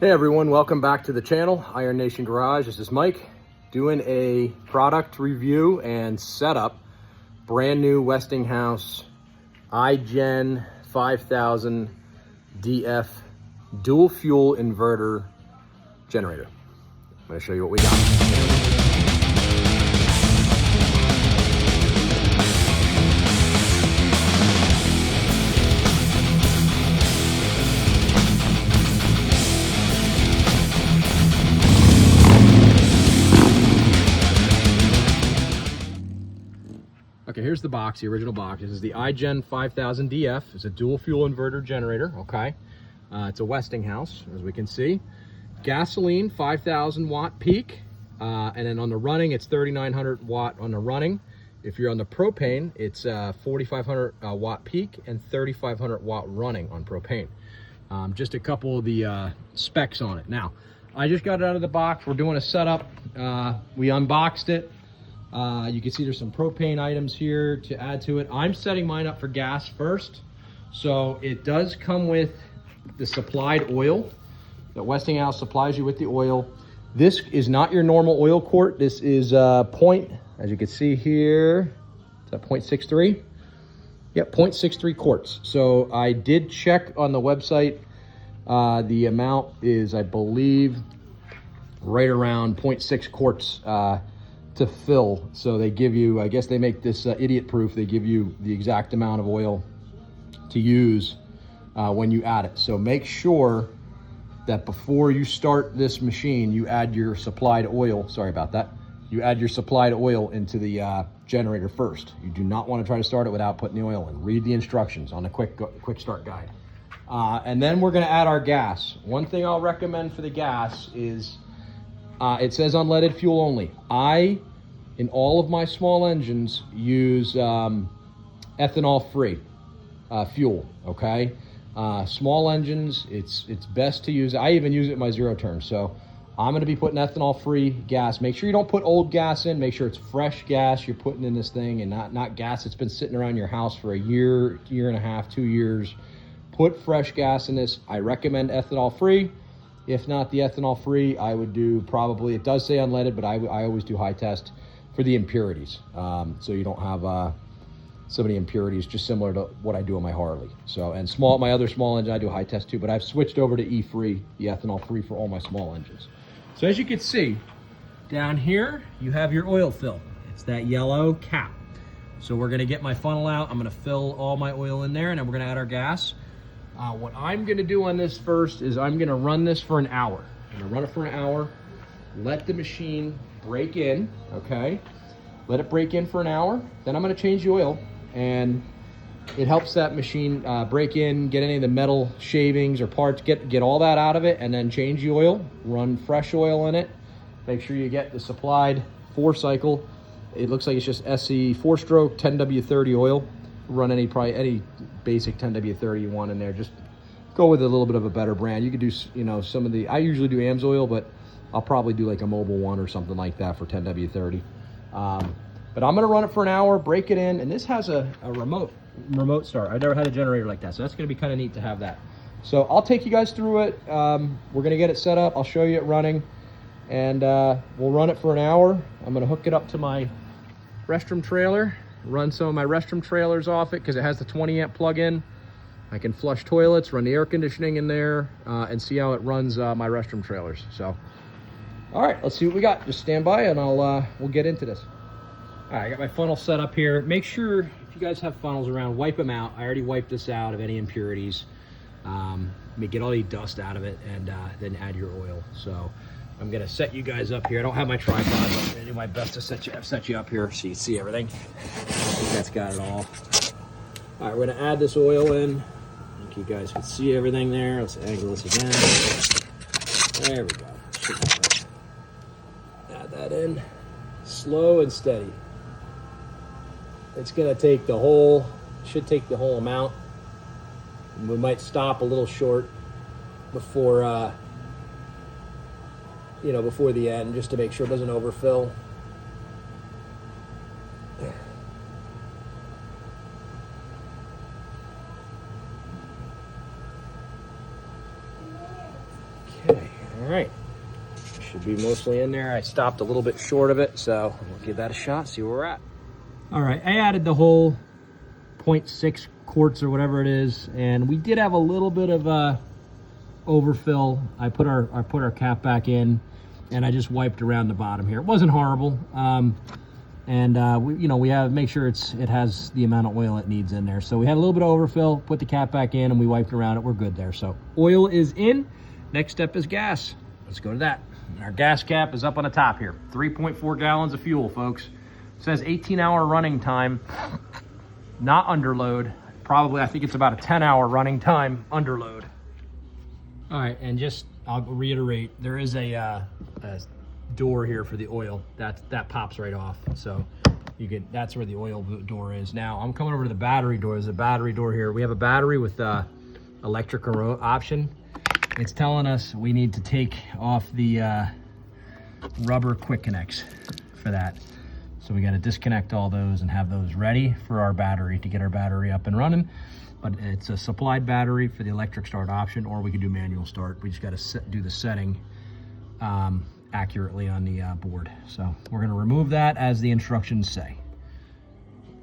Hey everyone, welcome back to the channel, Iron Nation Garage. This is Mike doing a product review and setup. Brand new Westinghouse iGen5000DF dual fuel inverter generator. I'm going to show you what we got. Okay, here's the box, the original box. This is the iGen5000DF. It's a dual fuel inverter generator, okay? It's a Westinghouse, as we can see. Gasoline, 5,000 watt peak. And then on the running, it's 3,900 watt on the running. If you're on the propane, it's 4,500 watt peak and 3,500 watt running on propane. Just a couple of the specs on it. Now, I just got it out of the box. We're doing a setup. We unboxed it. You can see there's some propane items here to add to it. I'm setting mine up for gas first. So it does come with the supplied oil that Westinghouse supplies you with the oil. This is not your normal oil quart. This is as you can see here, it's at 0.63. Yep, 0.63 quarts. So I did check on the website. The amount is, I believe, right around 0.6 quarts to fill. So they give you, I guess they make this idiot proof, they give you the exact amount of oil to use when you add it. So make sure that before you start this machine, you add your supplied oil, sorry about that, you add your supplied oil into the generator first. You do not want to try to start it without putting the oil in. Read the instructions on the quick start guide. And then we're going to add our gas. One thing I'll recommend for the gas is it says unleaded fuel only. In all of my small engines, use ethanol-free fuel, okay? Small engines, it's best to use, I even use it in my zero turn. So I'm gonna be putting ethanol-free gas. Make sure you don't put old gas in. Make sure it's fresh gas you're putting in this thing and not gas that's been sitting around your house for a year, year and a half, 2 years. Put fresh gas in this. I recommend ethanol-free. If not the ethanol-free, I would do probably, it does say unleaded, but I always do high test for the impurities. So you don't have so many impurities, just similar to what I do on my Harley. So, and my other small engine, I do high test too, but I've switched over to E-free, the ethanol-free for all my small engines. So as you can see, down here, you have your oil fill. It's that yellow cap. So we're gonna get my funnel out. I'm gonna fill all my oil in there, and then we're gonna add our gas. What I'm gonna do on this first is I'm gonna run this for an hour. I'm gonna run it for an hour, let the machine break in, okay? Let it break in for an hour. Then I'm gonna change the oil, and it helps that machine break in, get any of the metal shavings or parts, get all that out of it, and then change the oil, run fresh oil in it. Make sure you get the supplied 4-cycle. It looks like it's just SE 4-stroke 10W30 oil. Run any basic 10W30 you want in there. Just go with a little bit of a better brand. You could do, some of the, I usually do AMS oil, but I'll probably do like a Mobile one or something like that for 10W30. But I'm gonna run it for an hour, break it in, and this has a remote start. I've never had a generator like that, so that's gonna be kind of neat to have that. So I'll take you guys through it. We're gonna get it set up. I'll show you it running, and we'll run it for an hour. I'm gonna hook it up to my restroom trailer, run some of my restroom trailers off it because it has the 20-amp plug-in. I can flush toilets, run the air conditioning in there, and see how it runs my restroom trailers. So, all right, let's see what we got. Just stand by, and we'll get into this. All right, I got my funnel set up here. Make sure, if you guys have funnels around, wipe them out. I already wiped this out of any impurities. Get all the dust out of it, and then add your oil. So I'm gonna set you guys up here. I don't have my tripod, but I'm gonna do my best to set you up here so you see everything. I think that's got it all. All right, we're gonna add this oil in. I think you guys can see everything there. Let's angle this again. There we go. Add that in, slow and steady. It's gonna take the whole, should take the whole amount. We might stop a little short before, before the end, just to make sure it doesn't overfill. Okay. right. Should be mostly in there. I stopped a little bit short of it, so we'll give that a shot, see where we're at. All right, I added the whole 0.6 quarts or whatever it is, and we did have a little bit of overfill. I put our cap back in, and I just wiped around the bottom here. It wasn't horrible, we have make sure it has the amount of oil it needs in there. So we had a little bit of overfill, put the cap back in, and we wiped around it. We're good there. So oil is in. Next step is gas. Let's go to that. Our gas cap is up on the top here. 3.4 gallons of fuel, folks. It says 18-hour running time, not underload. Probably, I think it's about a 10-hour running time underload. All right, and I'll reiterate, there is a door here for the oil. That pops right off. So that's where the oil door is. Now I'm coming over to the battery door. There's a battery door here. We have a battery with electric option. It's telling us we need to take off the rubber quick connects for that. So we got to disconnect all those and have those ready for our battery to get our battery up and running. But it's a supplied battery for the electric start option, or we could do manual start. We just got to do the setting accurately on the board. So we're going to remove that as the instructions say.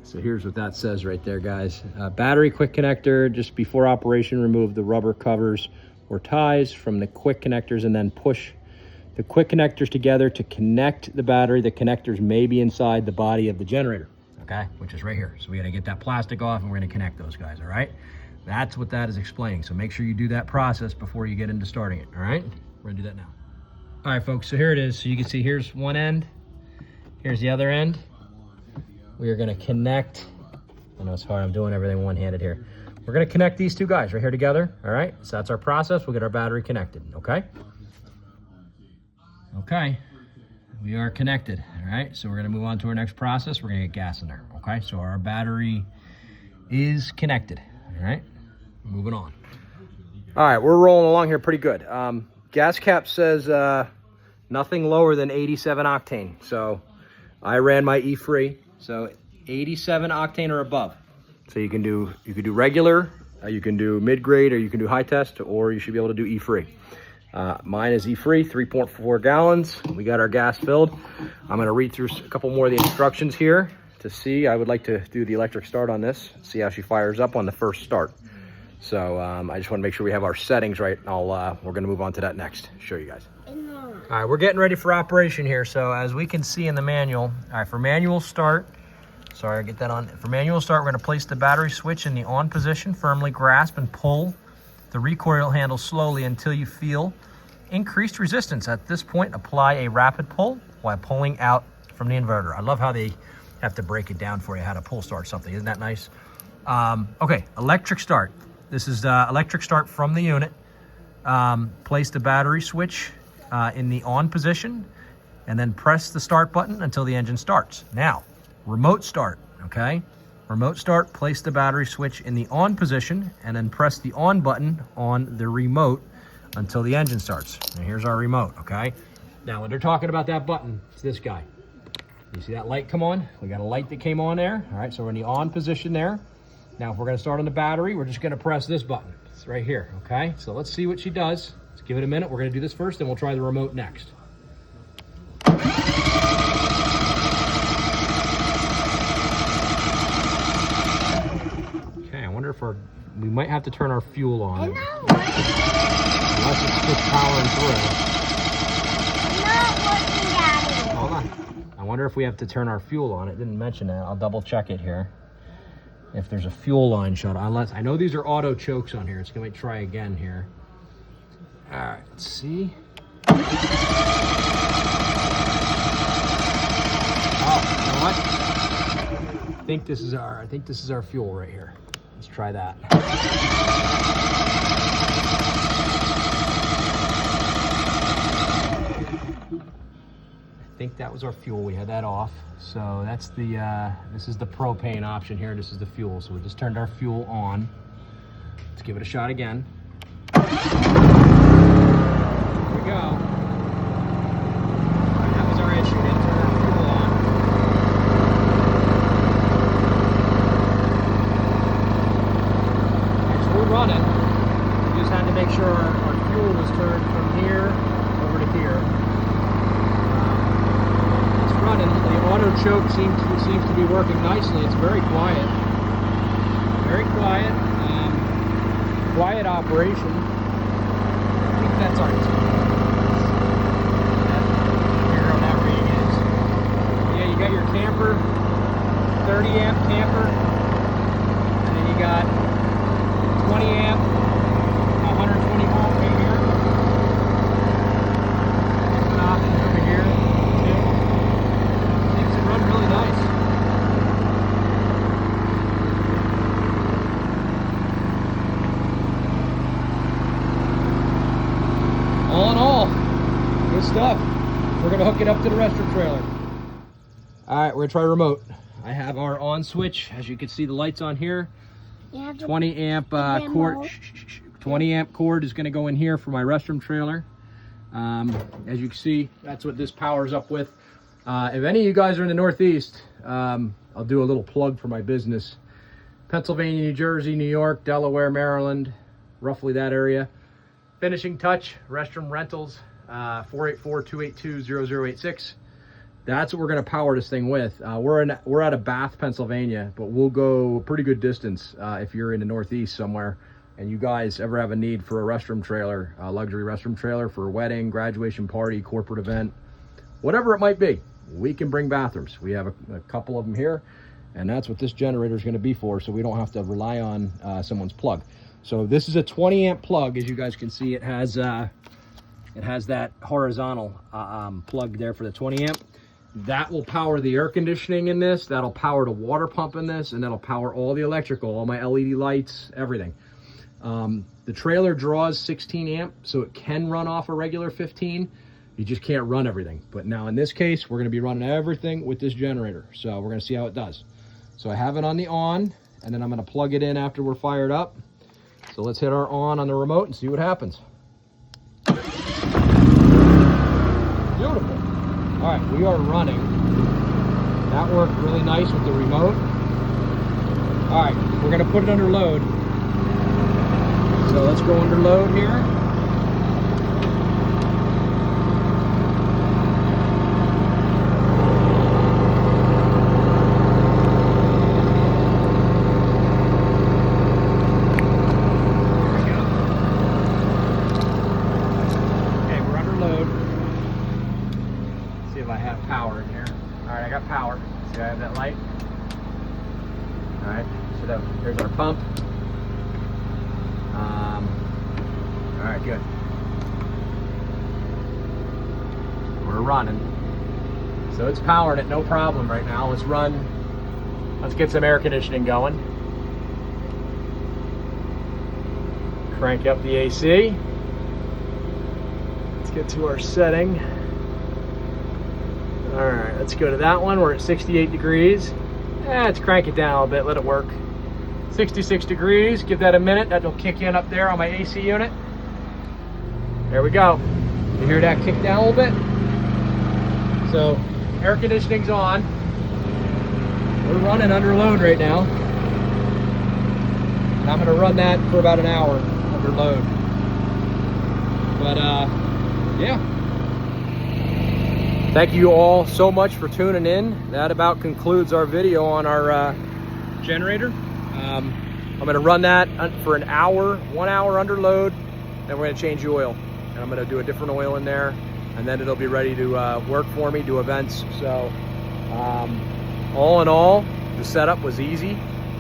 So here's what that says right there, guys. Battery quick connector, just before operation, remove the rubber covers or ties from the quick connectors and then push the quick connectors together to connect the battery. The connectors may be inside the body of the generator, okay, which is right here. So we got to get that plastic off and we're going to connect those guys, all right? That's what that is explaining. So make sure you do that process before you get into starting it, all right? We're going to do that now. All right, folks, so here it is. So you can see here's one end, here's the other end. We are going to connect. I know it's hard, I'm doing everything one-handed here. We're going to connect these two guys right here together, all right? So that's our process. We'll get our battery connected, okay? Okay, we are connected, all right? So we're going to move on to our next process. We're going to get gas in there, okay? So our battery is connected, all right? Moving on. All right, we're rolling along here pretty good. Gas cap says nothing lower than 87 octane. So I ran my E-free, so 87 octane or above. So you can do regular, you can do mid-grade, or you can do high test, or you should be able to do E-free. Mine is E-free, 3.4 gallons. We got our gas filled. I'm going to read through a couple more of the instructions here to see. I would like to do the electric start on this, see how she fires up on the first start. So I just want to make sure we have our settings right. We're going to move on to that next. Show you guys. All right, we're getting ready for operation here. So as we can see in the manual, all right, for manual start, sorry, I'll get that on. For manual start, we're going to place the battery switch in the on position, firmly grasp and pull the recoil handle slowly until you feel increased resistance. At this point, apply a rapid pull while pulling out from the inverter. I love how they have to break it down for you, how to pull start something. Isn't that nice? Okay, electric start. This is the electric start from the unit. Place the battery switch in the on position and then press the start button until the engine starts. Now, remote start, okay? Remote start, place the battery switch in the on position and then press the on button on the remote until the engine starts. And here's our remote, okay? Now, when they're talking about that button, it's this guy. You see that light come on? We got a light that came on there. All right, so we're in the on position there. Now, if we're gonna start on the battery, we're just gonna press this button. It's right here, okay? So let's see what she does. Let's give it a minute. We're gonna do this first, then we'll try the remote next. Okay, I wonder if we might have to turn our fuel on. Unless it's just powering through. Hold on. I wonder if we have to turn our fuel on. It didn't mention that. I'll double check it here. If there's a fuel line shut, unless I know these are auto chokes on here. It's going to try again here. All right, let's see. Oh, you know what? I think this is our fuel right here. Let's try that. I think that was our fuel. We had that off. So that's the this is the propane option here. This is the fuel. So we just turned our fuel on. Let's give it a shot again. Here we go. All right, that was our issue. We didn't turn our fuel on. All right, so we're running. We just had to make sure our fuel was turned from here over to here. It's running. The auto choke seems to be working nicely. It's very quiet. Very quiet. Quiet operation. I think that's our figure out that reading is. Yeah, you got your camper, 30 amp camper, and then you got 20 amp, 120 volt right here. Different options over here too. Seems to run really nice. All in all, good stuff. We're gonna hook it up to the restroom trailer. All right, we're gonna try remote. I have our on switch. As you can see, the lights on here. 20 amp cord. 20 amp cord is gonna go in here for my restroom trailer. As you can see, that's what this powers up with. If any of you guys are in the Northeast, I'll do a little plug for my business. Pennsylvania, New Jersey, New York, Delaware, Maryland, roughly that area. Finishing touch, restroom rentals, 484-282-0086. That's what we're gonna power this thing with. We're out of Bath, Pennsylvania, but we'll go a pretty good distance if you're in the Northeast somewhere and you guys ever have a need for a restroom trailer, a luxury restroom trailer for a wedding, graduation party, corporate event, whatever it might be. We can bring bathrooms. We have a couple of them here, and that's what this generator is gonna be for, so we don't have to rely on someone's plug. So this is a 20 amp plug. As you guys can see, it has that horizontal plug there for the 20 amp. That will power the air conditioning in this, that'll power the water pump in this, and that'll power all the electrical, all my LED lights, everything. The trailer draws 16 amp, so it can run off a regular 15. You just can't run everything. But now in this case, we're gonna be running everything with this generator. So we're gonna see how it does. So I have it on the on, and then I'm gonna plug it in after we're fired up. So let's hit our on the remote and see what happens. Beautiful. All right, we are running. That worked really nice with the remote. All right, we're gonna put it under load. So let's go under load here. Power in here. All right, I got power. See, I have that light. All right, so here's our pump. All right, good. We're running. So it's powering it, no problem right now. Let's run. Let's get some air conditioning going. Crank up the AC. Let's get to our setting. All right, let's go to that one. We're at 68 degrees. Let's crank it down a little bit, let it work. 66 degrees, give that a minute. That'll kick in up there on my AC unit. There we go. You hear that kick down a little bit? So, air conditioning's on. We're running under load right now. And I'm gonna run that for about an hour under load. But yeah. Thank you all so much for tuning in. That about concludes our video on our generator. I'm gonna run that for an hour, 1 hour under load, then we're gonna change the oil. And I'm gonna do a different oil in there, and then it'll be ready to work for me, do events. So all in all, the setup was easy.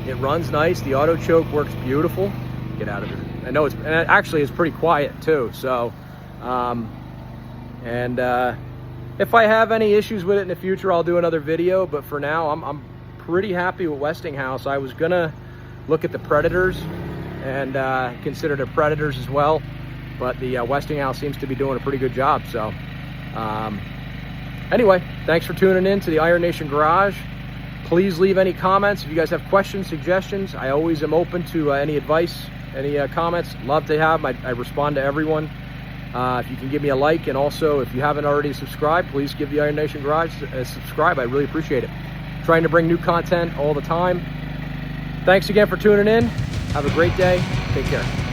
It runs nice. The auto choke works beautiful. Get out of there. I know it's, and actually it's pretty quiet too. So, if I have any issues with it in the future, I'll do another video. But for now, I'm pretty happy with Westinghouse. I was gonna look at the Predators and consider the Predators as well, but the Westinghouse seems to be doing a pretty good job. So anyway, thanks for tuning in to the Iron Nation Garage. Please leave any comments. If you guys have questions, suggestions, I always am open to any advice, any comments. Love to have them. I respond to everyone. If you can give me a like, and also if you haven't already subscribed, please give the Iron Nation Garage a subscribe. I really appreciate it. Trying to bring new content all the time. Thanks again for tuning in. Have a great day. Take care.